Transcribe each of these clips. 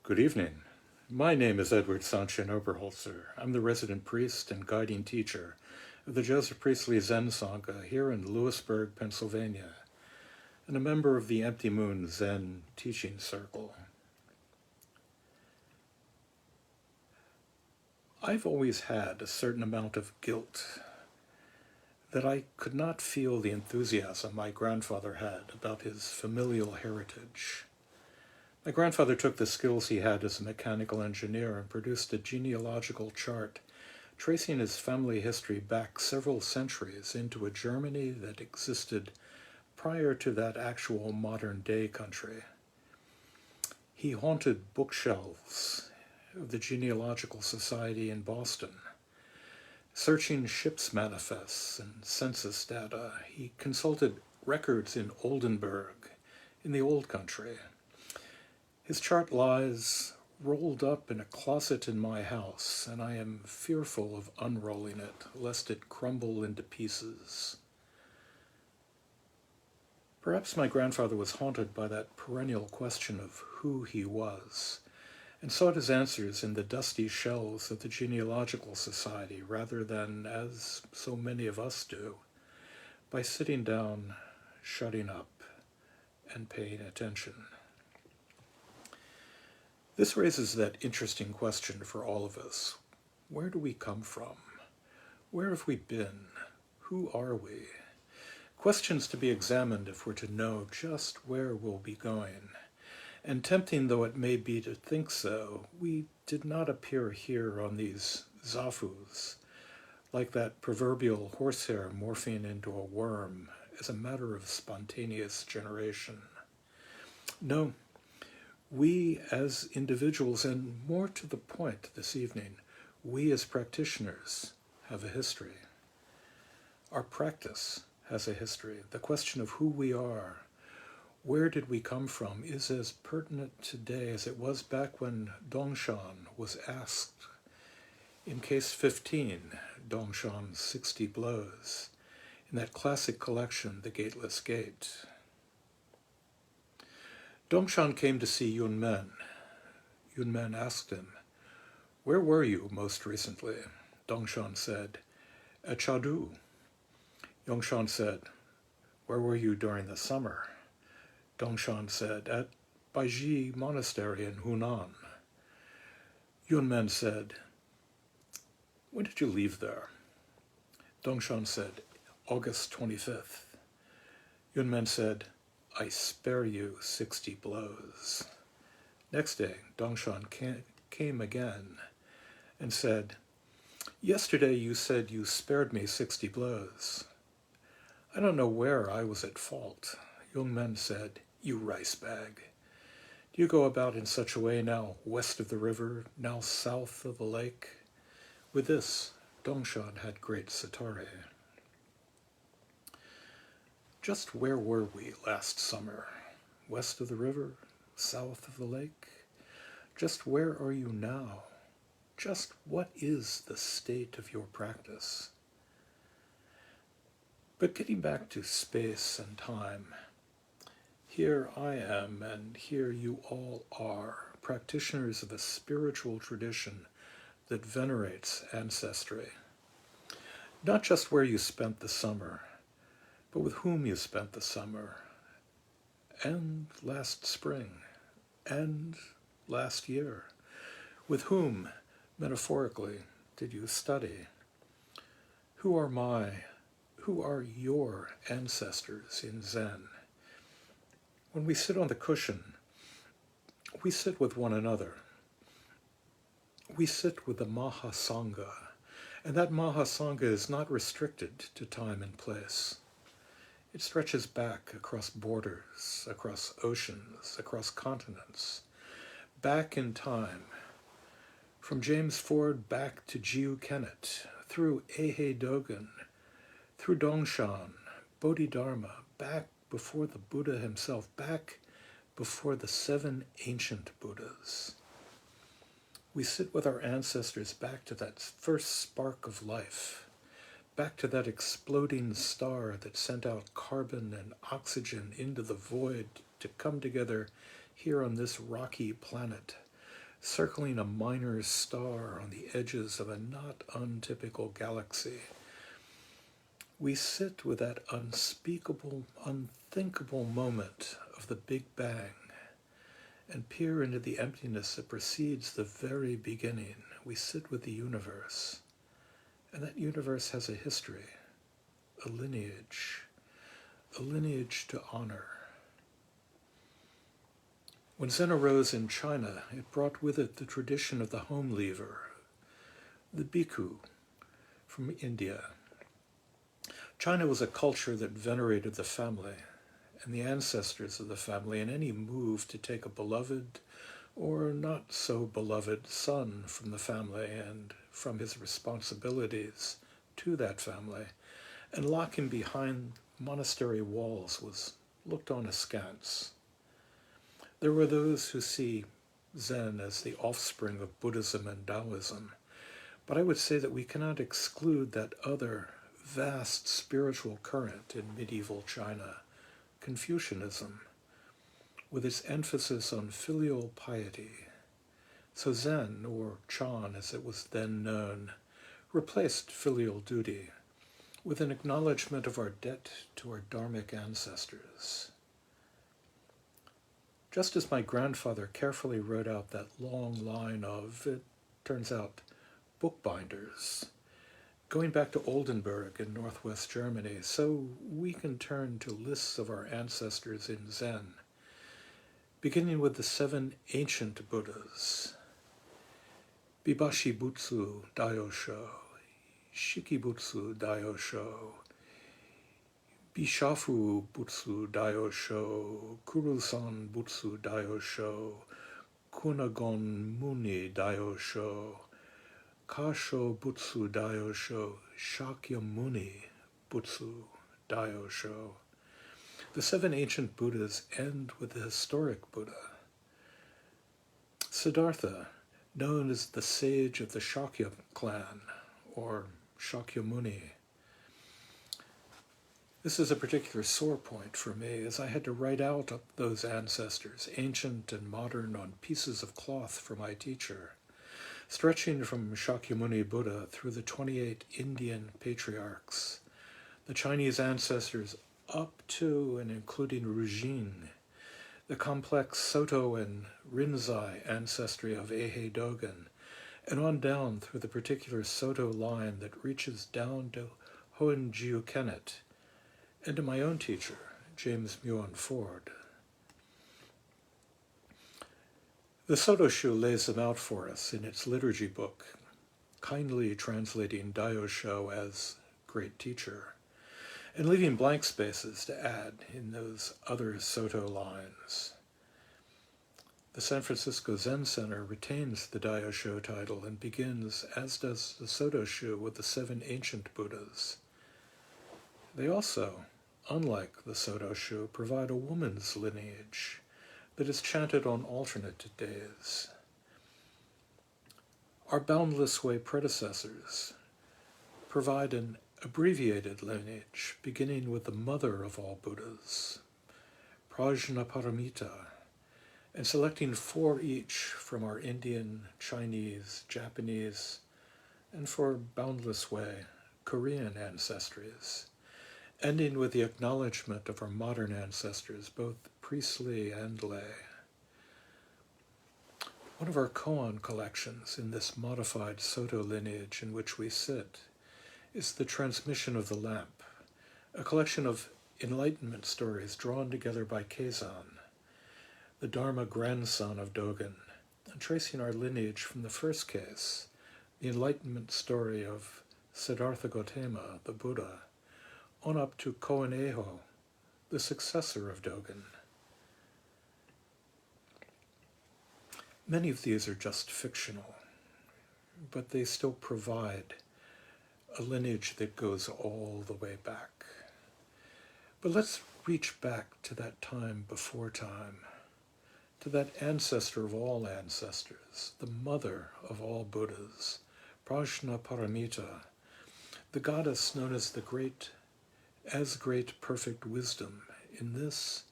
Good evening. My name is Edward Sanshin Oberholtzer. I'm the resident priest and guiding teacher of the Joseph Priestley Zen Sangha here in Lewisburg, Pennsylvania, and a member of the Empty Moon Zen Teaching Circle. I've always had a certain amount of guilt that I could not feel the enthusiasm my grandfather had about his familial heritage. My grandfather took the skills he had as a mechanical engineer and produced a genealogical chart tracing his family history back several centuries into a Germany that existed prior to that actual modern-day country. He haunted bookshelves of the Genealogical Society in Boston. Searching ships' manifests and census data, he consulted records in Oldenburg, in the Old Country. His chart lies rolled up in a closet in my house, and I am fearful of unrolling it, lest it crumble into pieces. Perhaps my grandfather was haunted by that perennial question of who he was, and sought his answers in the dusty shelves of the Genealogical Society rather than, as so many of us do, by sitting down, shutting up, and paying attention. This raises that interesting question for all of us. Where do we come from? Where have we been? Who are we? Questions to be examined if we're to know just where we'll be going. And tempting though it may be to think so, we did not appear here on these zafus, like that proverbial horsehair morphing into a worm as a matter of spontaneous generation. No, we as individuals, and more to the point this evening, we as practitioners have a history. Our practice has a history. The question of who we are, where did we come from, is as pertinent today as it was back when Dongshan was asked in case 15, Dongshan's 60 Blows, in that classic collection, The Gateless Gate. Dongshan came to see Yun Men. Yun Men asked him, "Where were you most recently?" Dongshan said, "At Chadu." Yongshan said, "Where were you during the summer?" Dongshan said, "At Baiji Monastery in Hunan." Yun Men said, "When did you leave there?" Dongshan said, "August 25th. Yun Men said, "I spare you 60 blows." Next day, Dongshan came again and said, "Yesterday you said you spared me 60 blows. I don't know where I was at fault." Young Men said, "You rice bag. Do you go about in such a way now west of the river, now south of the lake?" With this, Dongshan had great satire. Just where were we last summer? West of the river? South of the lake? Just where are you now? Just what is the state of your practice? But getting back to space and time, here I am and here you all are, practitioners of a spiritual tradition that venerates ancestry. Not just where you spent the summer, but with whom you spent the summer, and last spring, and last year. With whom, metaphorically, did you study? Who are your ancestors in Zen? When we sit on the cushion, we sit with one another. We sit with the Mahasangha, and that Mahasangha is not restricted to time and place. It stretches back across borders, across oceans, across continents, back in time, from James Ford back to Jiu Kennet, through Ehe Dogen, through Dongshan, Bodhidharma, back before the Buddha himself, back before the 7 ancient Buddhas. We sit with our ancestors back to that first spark of life, back to that exploding star that sent out carbon and oxygen into the void to come together here on this rocky planet, circling a minor star on the edges of a not untypical galaxy. We sit with that unspeakable, unthinkable moment of the Big Bang and peer into the emptiness that precedes the very beginning. We sit with the universe, and that universe has a history, a lineage to honor. When Zen arose in China, it brought with it the tradition of the home leaver, the bhikkhu from India. China was a culture that venerated the family and the ancestors of the family, and any move to take a beloved or not so beloved son from the family and from his responsibilities to that family and lock him behind monastery walls was looked on askance. There were those who see Zen as the offspring of Buddhism and Taoism, but I would say that we cannot exclude that other vast spiritual current in medieval China, Confucianism, with its emphasis on filial piety. So Zen, or Chan as it was then known, replaced filial duty with an acknowledgement of our debt to our dharmic ancestors. Just as my grandfather carefully wrote out that long line of, it turns out, bookbinders, going back to Oldenburg in northwest Germany, so we can turn to lists of our ancestors in Zen, beginning with the 7 ancient Buddhas: Bibashi Butsu Daiyosho, Shikibutsu Daiyosho, Bishafu Butsu Daiyosho, Kurusan Butsu Daiyosho, Kunagon Muni Daiyosho, Kasho Butsu Daiyosho, Shakyamuni Butsu Daiyosho. The 7 ancient Buddhas end with the historic Buddha. Siddhartha, known as the sage of the Shakya clan, or Shakyamuni. This is a particular sore point for me, as I had to write out those ancestors, ancient and modern, on pieces of cloth for my teacher, stretching from Shakyamuni Buddha through the 28 Indian patriarchs, the Chinese ancestors up to and including Rujing, the complex Soto and Rinzai ancestry of Eihei Dogen, and on down through the particular Soto line that reaches down to Hoenjiu Kennet, and to my own teacher, James Muon Ford. The Soto Shu lays them out for us in its liturgy book, kindly translating Daiyosho as great teacher, and leaving blank spaces to add in those other Soto lines. The San Francisco Zen Center retains the Daiyosho title and begins, as does the Soto Shu, with the 7 ancient Buddhas. They also, unlike the Soto Shu, provide a woman's lineage that is chanted on alternate days. Our Boundless Way predecessors provide an abbreviated lineage beginning with the mother of all Buddhas, Prajnaparamita, and selecting 4 each from our Indian, Chinese, Japanese, and for Boundless Way, Korean ancestries, ending with the acknowledgement of our modern ancestors, both priestly and lay. One of our koan collections in this modified Soto lineage in which we sit is The Transmission of the Lamp, a collection of enlightenment stories drawn together by Keizan, the Dharma grandson of Dogen, and tracing our lineage from the first case, the enlightenment story of Siddhartha Gautama, the Buddha, on up to Koen Eho, the successor of Dogen. Many of these are just fictional, but they still provide a lineage that goes all the way back. But let's reach back to that time before time, to that ancestor of all ancestors, the mother of all Buddhas, Prajnaparamita, the goddess known as great perfect wisdom. In this,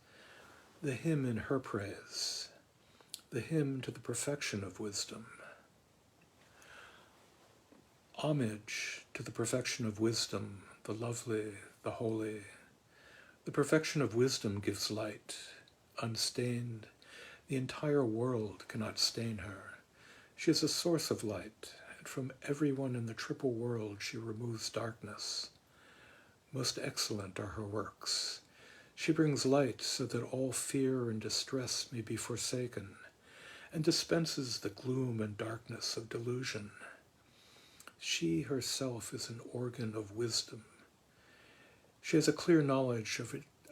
the hymn in her praise, the hymn to the perfection of wisdom. Homage to the perfection of wisdom, the lovely, the holy. The perfection of wisdom gives light, unstained. The entire world cannot stain her. She is a source of light, and from everyone in the triple world she removes darkness. Most excellent are her works. She brings light so that all fear and distress may be forsaken, and dispenses the gloom and darkness of delusion. She herself is an organ of wisdom. She has a clear knowledge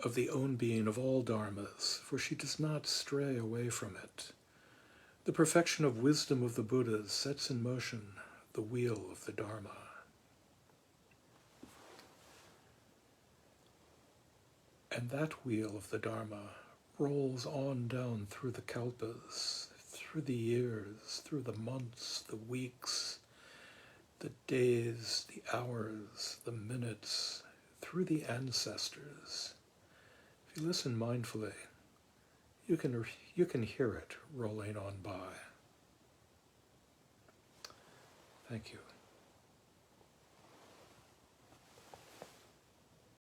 of the own being of all dharmas, for she does not stray away from it. The perfection of wisdom of the Buddhas sets in motion the wheel of the Dharma. And that wheel of the Dharma rolls on down through the kalpas, through the years, through the months, the weeks, the days, the hours, the minutes, through the ancestors. If you listen mindfully, you can hear it rolling on by. Thank you.